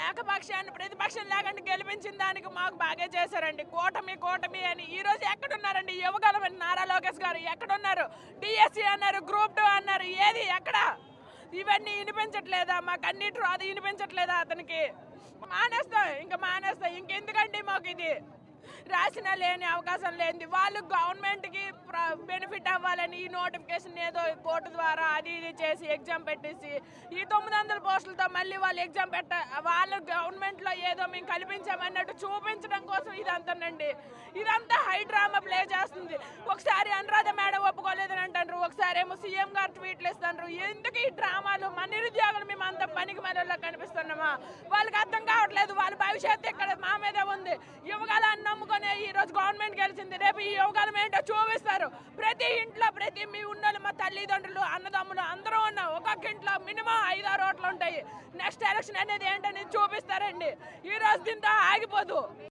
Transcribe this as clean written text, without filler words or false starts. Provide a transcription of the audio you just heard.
ఏకపక్షాన్ని ప్రతిపక్షం లేకుండా గెలిపించిన దానికి మాకు బాగా చేశారండి. కూటమి అని ఈ రోజు ఎక్కడున్నారండి? యువగలమని నారా లోకేష్ గారు ఎక్కడున్నారు? డిఎస్సి అన్నారు, గ్రూప్ 2 అన్నారు, ఏది ఎక్కడ? ఇవన్నీ వినిపించట్లేదా? మాకు అన్నిటి అది వినిపించట్లేదా? అతనికి మానేస్తా ఇంకెందుకండి మాకు ఇది? రాసిన లేని అవకాశం లేనిది వాళ్ళు గవర్నమెంట్కి బెనిఫిట్ అవ్వాలని ఈ నోటిఫికేషన్ ఏదో కోర్టు ద్వారా అది ఇది చేసి ఎగ్జామ్ పెట్టేసి ఈ 900 పోస్టులతో మళ్ళీ వాళ్ళు ఎగ్జామ్ వాళ్ళు గవర్నమెంట్లో ఏదో మేము కల్పించామన్నట్టు చూపించడం కోసం ఇదంతానండి. ఇదంతా హై డ్రామా ప్లే చేస్తుంది. ఒకసారి అనురాధ మేడం ఒప్పుకోలేదని అంటారు, ఒకసారి ఏమో సీఎం గారు ట్వీట్లు ఇస్తారు. ఎందుకు ఈ డ్రామాలు? మన నిరుద్యోగులు మేము అంత పనికి మనలో కనిపిస్తున్నామా? వాళ్ళకి అర్థం కావట్లేదు. వాళ్ళ భవిష్యత్తు ఇక్కడ మా మీదే ఉంది. యువగాలని నమ్ముకొని ఈ రోజు గవర్నమెంట్ గెలిచింది, రేపు ఈ యువగాలం ఏంటో చూపిస్తారు. ప్రతి ఇంట్లో మీ ఉన్నోళ్ళు, మా తల్లిదండ్రులు, అన్నదమ్ములు అందరూ ఉన్నాం. ఒక్కొక్క ఇంట్లో మినిమం 5-6 ఓట్లు ఉంటాయి. నెక్స్ట్ ఎలక్షన్ అనేది ఏంటనేది చూపిస్తారండి. ఈ రోజు దీంతో ఆగిపోదు.